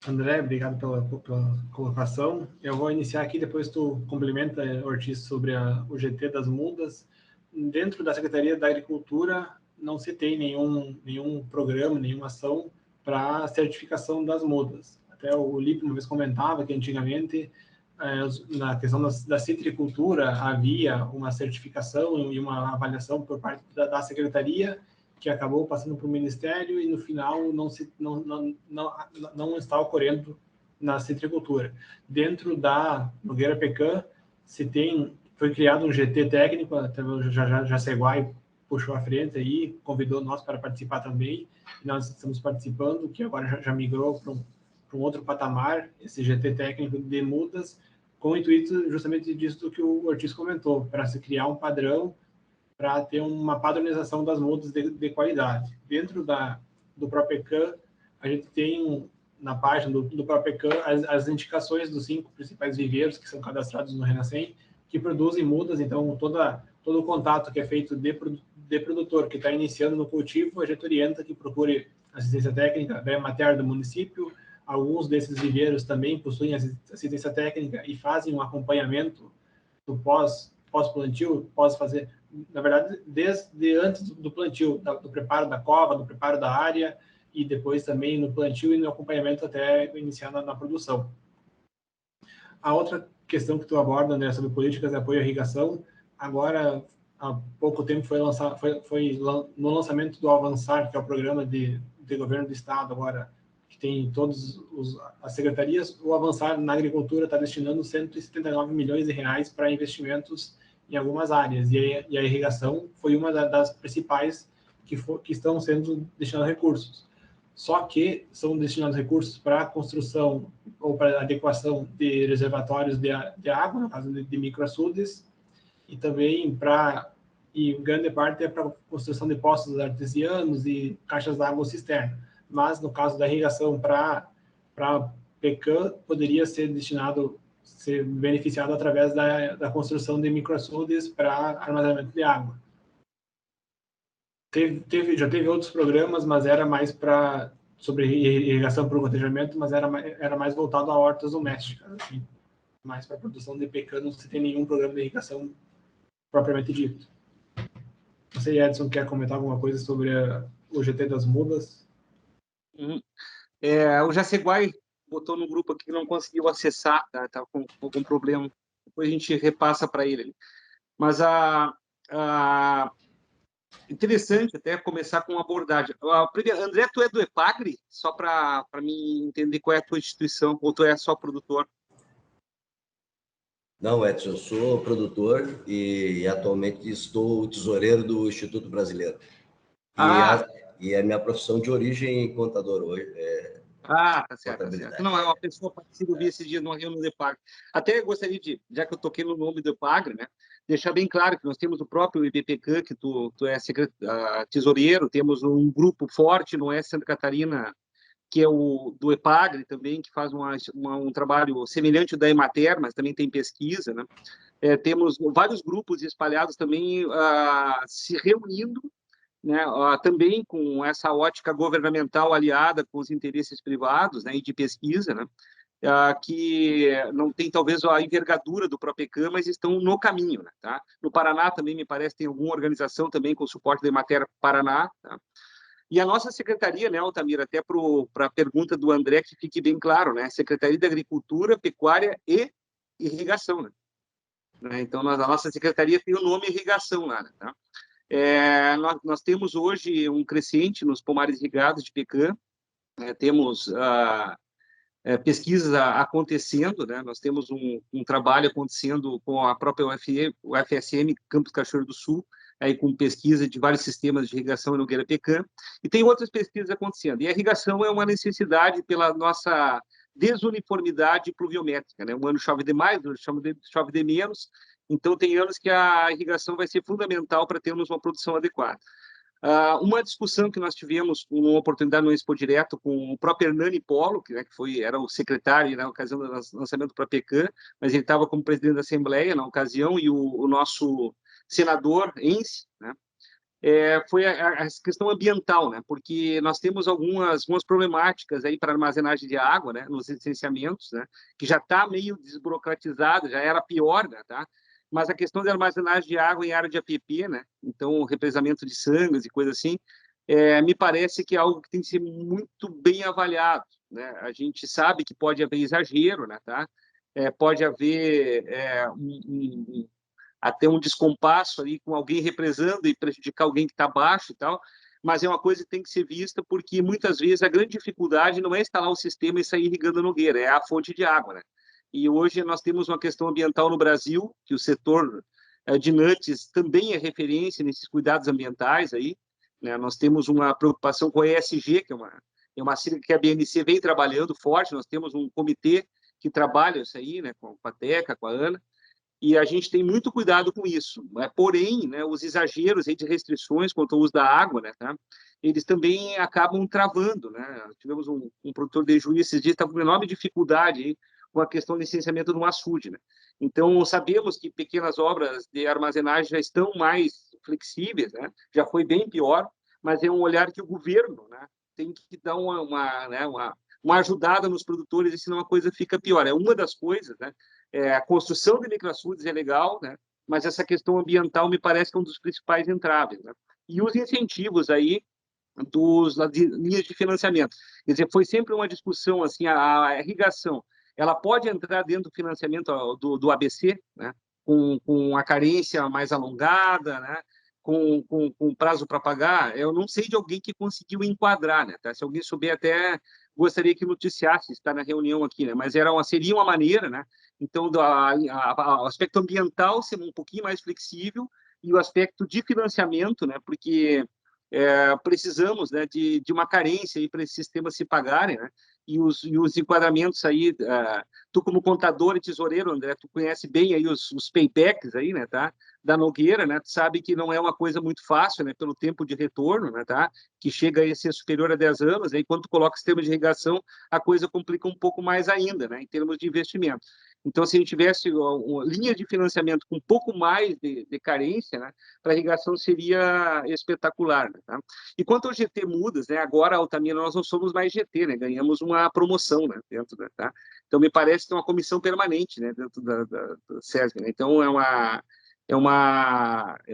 André, obrigado pela colocação. Eu vou iniciar aqui, depois tu complementa, Ortiz, sobre o GT das mudas. Dentro da Secretaria da Agricultura, não se tem nenhum programa, nenhuma ação para certificação das mudas. Até o Lipe uma vez comentava que antigamente, na questão da citricultura, havia uma certificação e uma avaliação por parte da Secretaria, que acabou passando para o Ministério e, no final, não está ocorrendo na citricultura. Dentro da Nogueira Pecan, foi criado um GT técnico, até o Jaceguai puxou à frente aí, convidou nós para participar também, e nós estamos participando, que agora já migrou para um outro patamar, esse GT técnico de mudas, com o intuito justamente disso que o Ortiz comentou, para se criar um padrão, para ter uma padronização das mudas de qualidade. Dentro do Propecan, a gente tem na página do Propecan as indicações dos 5 principais viveiros que são cadastrados no Renascem, que produzem mudas. Então, todo o contato que é feito de produtor que está iniciando no cultivo, a gente orienta que procure assistência técnica da mater do município. Alguns desses viveiros também possuem assistência técnica e fazem um acompanhamento do pós-plantio, fazer, na verdade, desde antes do plantio, do preparo da cova, do preparo da área, e depois também no plantio e no acompanhamento até iniciar na produção. A outra questão que tu aborda, né, sobre políticas de apoio à irrigação, agora, há pouco tempo foi no lançamento do Avançar, que é o programa de governo do Estado agora, que tem todas as secretarias. O Avançar na agricultura está destinando 179 milhões de reais para investimentos em algumas áreas, e a irrigação foi uma das principais que estão sendo destinados recursos. Só que são destinados recursos para a construção ou para a adequação de reservatórios de água, no caso de microaçudes, e também e grande parte é para a construção de poços artesianos e caixas d'água cisterna. Mas no caso da irrigação para Pecan, poderia ser beneficiado através da construção de microaçudes para armazenamento de água. Já teve outros programas, mas era mais sobre irrigação por gotejamento, mas era mais voltado a hortas domésticas, assim, mais para a produção de Pecan. Não se tem nenhum programa de irrigação propriamente dito. Não sei, Edson, quer comentar alguma coisa sobre o GT das mudas? O Jaceguai botou no grupo aqui que não conseguiu acessar, tá? Estava com algum problema. Depois a gente repassa para ele. Mas interessante até começar com uma abordagem. André, tu é do EPAGRE? Só para mim entender qual é a tua instituição, ou tu é só produtor? Não, Edson, eu sou produtor e atualmente estou tesoureiro do Instituto Brasileiro. E a minha profissão de origem contador hoje. Tá certo, tá certo. Não, é uma pessoa parecida, eu vi esse dia numa reunião do EPAGRE. Até gostaria de, já que eu toquei no nome do EPAGRE, né, deixar bem claro que nós temos o próprio IBPCAM, que tu é tesoureiro, temos um grupo forte no Oeste Santa Catarina, que é o do EPAGRE também, que faz um trabalho semelhante ao da Emater, mas também tem pesquisa, né? Temos vários grupos espalhados também se reunindo, né, também com essa ótica governamental aliada com os interesses privados, né, e de pesquisa, né, que não tem talvez a envergadura do PROPECAM, mas estão no caminho, né, tá? No Paraná também, me parece, tem alguma organização também com suporte da Emater Paraná, tá? E a nossa secretaria, né, Altamira, até para a pergunta do André, que fique bem claro, né, Secretaria da Agricultura, Pecuária e Irrigação, né? Então, a nossa secretaria tem o nome irrigação lá, né, tá? Nós temos hoje um crescente nos pomares irrigados de Pecan, temos pesquisas acontecendo, né? Nós temos um trabalho acontecendo com a própria UFSM, Campus Cachoeiro do Sul, aí com pesquisa de vários sistemas de irrigação em Nogueira Pecan, e tem outras pesquisas acontecendo. E a irrigação é uma necessidade pela nossa desuniformidade pluviométrica, né? Um ano chove demais, outro chove de menos, então tem anos que a irrigação vai ser fundamental para termos uma produção adequada. Uma discussão que nós tivemos, uma oportunidade no Expo Direto, com o próprio Hernani Polo, que, né, era o secretário na ocasião do lançamento do PROPECAM, mas ele estava como presidente da Assembleia na ocasião, e o nosso senador, Ence, né, foi a questão ambiental, né, porque nós temos algumas problemáticas aí para armazenagem de água, né, nos licenciamentos, né, que já está meio desburocratizado, já era pior, né, tá? Mas a questão de armazenagem de água em área de APP, né, então represamento de sangas e coisa assim, me parece que é algo que tem que ser muito bem avaliado, né? A gente sabe que pode haver exagero, né, tá? Pode haver até um descompasso ali com alguém represando e prejudicar alguém que está abaixo e tal, mas é uma coisa que tem que ser vista, porque muitas vezes a grande dificuldade não é instalar o sistema e sair irrigando a nogueira, é a fonte de água, né? E hoje nós temos uma questão ambiental no Brasil, que o setor de nuts também é referência nesses cuidados ambientais aí, né? Nós temos uma preocupação com a ESG, que é uma sigla que a BNC vem trabalhando forte, nós temos um comitê que trabalha isso aí, né, com a Teca, com a Ana, e a gente tem muito cuidado com isso, né? Porém, né, os exageros aí de restrições quanto ao uso da água, né, tá? Eles também acabam travando, né? Tivemos um produtor de Juiz esses dias, estava com enorme dificuldade aí com a questão do licenciamento do açude, né? Então, sabemos que pequenas obras de armazenagem já estão mais flexíveis, né? Já foi bem pior, mas é um olhar que o governo, né, tem que dar uma ajudada nos produtores, e senão a coisa fica pior. É uma das coisas, né? A construção de microaçudes é legal, né? Mas essa questão ambiental me parece que é um dos principais entraves, né? E os incentivos aí de linhas de financiamento. Quer dizer, foi sempre uma discussão, assim, a irrigação, ela pode entrar dentro do financiamento do ABC, né? Com a carência mais alongada, né? Com prazo para pagar. Eu não sei de alguém que conseguiu enquadrar, né? Tá? Se alguém souber, até gostaria que noticiasse, está na reunião aqui, né? Mas seria uma maneira, né? Então, o aspecto ambiental ser um pouquinho mais flexível, e o aspecto de financiamento, né? Porque precisamos, né, de uma carência para esses sistemas se pagarem, né? E os enquadramentos aí, tu como contador e tesoureiro, André, tu conhece bem aí os paybacks aí, né, tá? Da Nogueira, né? Tu sabe que não é uma coisa muito fácil, né, pelo tempo de retorno, né, tá? Que chega a ser superior a 10 anos, aí quando tu coloca o sistema de irrigação, a coisa complica um pouco mais ainda, né, em termos de investimento. Então, se a gente tivesse uma linha de financiamento com um pouco mais de carência, né, para irrigação seria espetacular, né, tá? E quanto ao GT Mudas, né, agora, Altamira, nós não somos mais GT, né, ganhamos uma promoção, né, dentro da, tá? Então, me parece que é uma comissão permanente, né, dentro da SESG, né? Então, é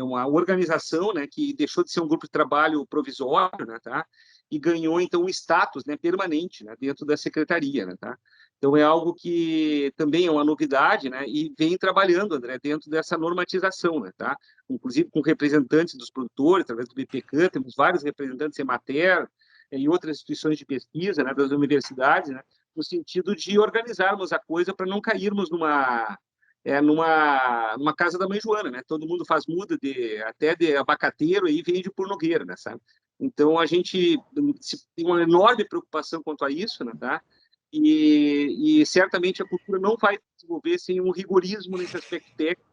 uma organização, né, que deixou de ser um grupo de trabalho provisório, né, tá? e ganhou, então, um status, né, permanente, né, dentro da secretaria, né, tá? Então, é algo que também é uma novidade, né, e vem trabalhando, André, dentro dessa normatização, né, tá? Inclusive com representantes dos produtores, através do BPCAM, temos vários representantes, Emater, e outras instituições de pesquisa, né, das universidades, né, no sentido de organizarmos a coisa para não cairmos numa casa da mãe Joana, né? Todo mundo faz muda até de abacateiro e vende por Nogueira, né, sabe? Então, a gente tem uma enorme preocupação quanto a isso, né, tá? E certamente a cultura não vai se desenvolver sem um rigorismo nesse aspecto técnico,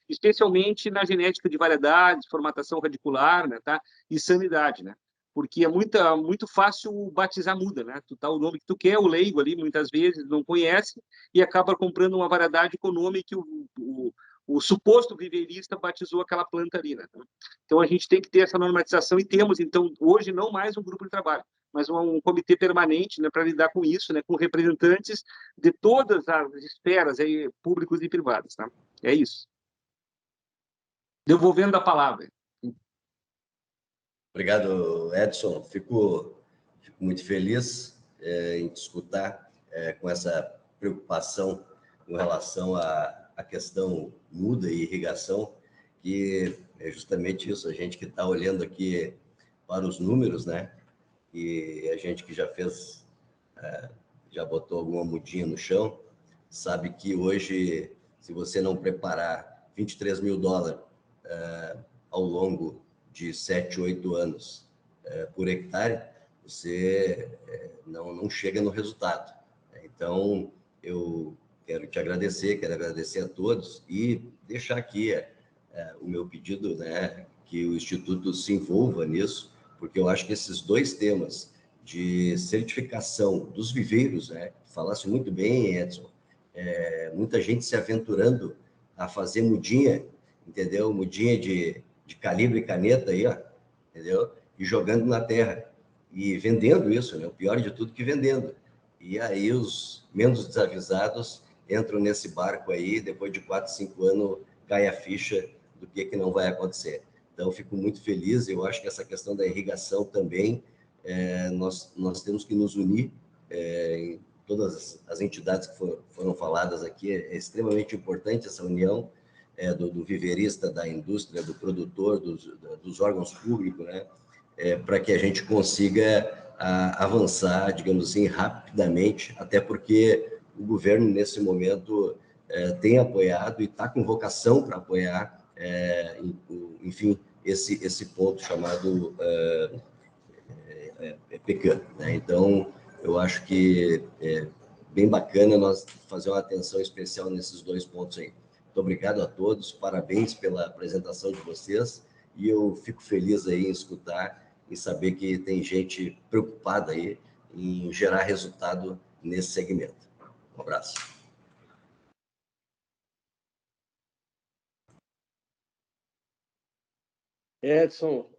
especialmente na genética de variedades, formatação radicular, né, tá? E sanidade, né? Porque é muito fácil batizar muda, né? Tu dá o nome que tu quer, o leigo ali, muitas vezes, não conhece, e acaba comprando uma variedade econômica que o suposto viveirista batizou aquela planta ali, né? Então, a gente tem que ter essa normatização, e temos, então, hoje, não mais um grupo de trabalho, mas um comitê permanente, né, para lidar com isso, né, com representantes de todas as esferas aí, públicas e privadas, tá? É isso. Devolvendo a palavra. Obrigado, Edson. Fico muito feliz em te escutar com essa preocupação com relação à questão muda e irrigação, que é justamente isso, a gente que está olhando aqui para os números, né? E a gente que já fez, já botou alguma mudinha no chão, sabe que hoje, se você não preparar 23 mil dólares ao longo de 7, 8 anos por hectare, você não chega no resultado. Então, eu quero te agradecer, quero agradecer a todos e deixar aqui o meu pedido, né, que o Instituto se envolva nisso, porque eu acho que esses dois temas de certificação dos viveiros, né, falasse muito bem, Edson, muita gente se aventurando a fazer mudinha, entendeu? Mudinha de calibre e caneta aí, ó, entendeu? E jogando na terra e vendendo isso, né? O pior de tudo que vendendo. E aí os menos desavisados entram nesse barco aí, depois de 4, 5 anos cai a ficha do que não vai acontecer. Então, fico muito feliz. Eu acho que essa questão da irrigação também, nós temos que nos unir em todas as entidades que foram faladas aqui. É extremamente importante essa união do viveirista, da indústria, do produtor, dos órgãos públicos, né? Para que a gente consiga avançar, digamos assim, rapidamente, até porque o governo, nesse momento, tem apoiado e está com vocação para apoiar, enfim, esse ponto chamado PECAM, né? Então, eu acho que é bem bacana nós fazer uma atenção especial nesses dois pontos aí. Muito obrigado a todos, parabéns pela apresentação de vocês, e eu fico feliz aí em escutar e saber que tem gente preocupada aí em gerar resultado nesse segmento. Um abraço. Edson,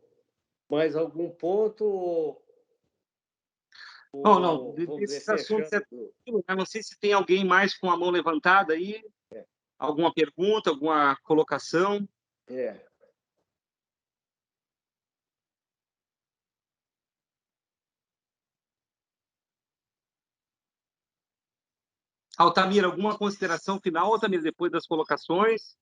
mais algum ponto? Não, desses assuntos é tudo, né? Não sei se tem alguém mais com a mão levantada aí, alguma pergunta, alguma colocação. Altamira, alguma consideração final, Altamira, depois das colocações?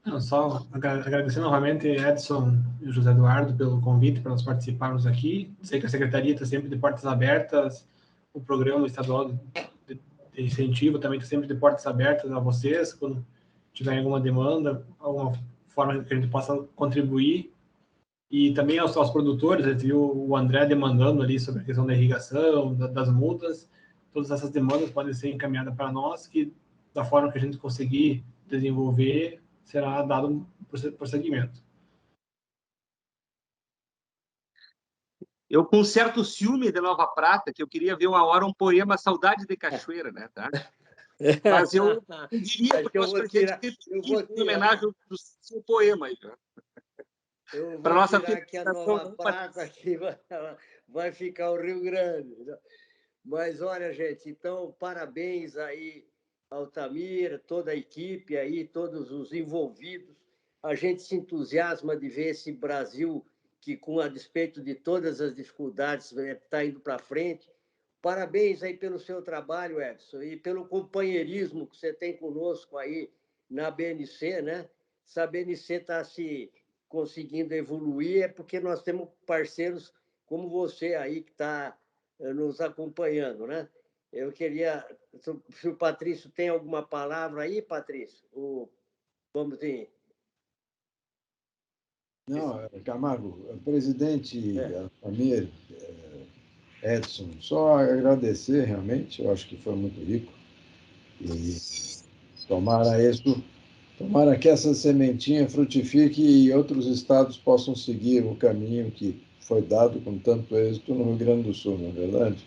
Não, só agradecer novamente, Edson e José Eduardo, pelo convite para nós participarmos aqui. Sei que a Secretaria está sempre de portas abertas, o Programa Estadual de Incentivo também está sempre de portas abertas a vocês, quando tiverem alguma demanda, alguma forma que a gente possa contribuir. E também aos produtores, a gente viu o André demandando ali sobre a questão da irrigação, das mudas. Todas essas demandas podem ser encaminhadas para nós, que da forma que a gente conseguir desenvolver, será dado prosseguimento. Eu, com certo ciúme de Nova Prata, que eu queria ver uma hora um poema Saudade de Cachoeira, né, tá? Mas eu diria para o nosso presidente em homenagem do seu poema aí, tá? Eu vou tirar aqui a Nova Prata, aqui vai ficar o Rio Grande. Mas, olha, gente, então, parabéns aí, Altamira, toda a equipe aí, todos os envolvidos. A gente se entusiasma de ver esse Brasil que, com a despeito de todas as dificuldades, está indo para frente. Parabéns aí pelo seu trabalho, Edson, e pelo companheirismo que você tem conosco aí na BNC, né? Se a BNC está se conseguindo evoluir, é porque nós temos parceiros como você aí que está nos acompanhando, né? Eu queria... Se o Patrício tem alguma palavra aí, Patrício? Vamos dizer... Não, Camargo, presidente Amir, Edson, só agradecer realmente, eu acho que foi muito rico. E tomara que essa sementinha frutifique e outros estados possam seguir o caminho que foi dado com tanto êxito no Rio Grande do Sul, não é verdade?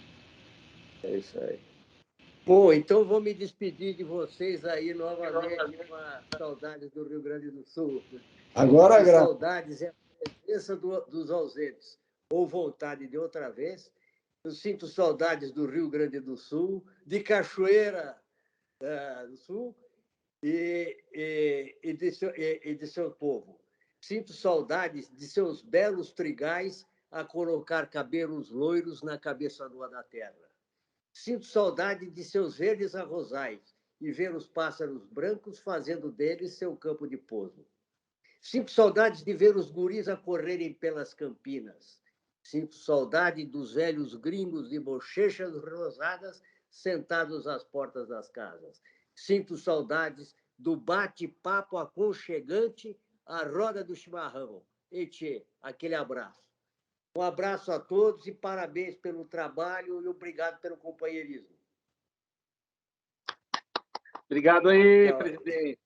É isso aí. Bom, então vou me despedir de vocês aí novamente com a saudades do Rio Grande do Sul. Agora, saudades é a presença dos ausentes, ou vontade de outra vez. Eu sinto saudades do Rio Grande do Sul, de Cachoeira do Sul e de seu povo. Sinto saudades de seus belos trigais a colocar cabelos loiros na cabeça nua da terra. Sinto saudade de seus verdes arrozais e ver os pássaros brancos fazendo deles seu campo de pouso. Sinto saudades de ver os guris a correrem pelas campinas. Sinto saudade dos velhos gringos de bochechas rosadas sentados às portas das casas. Sinto saudades do bate-papo aconchegante à roda do chimarrão. E tchê, aquele abraço. Um abraço a todos e parabéns pelo trabalho e obrigado pelo companheirismo. Obrigado aí, Tchau. presidente.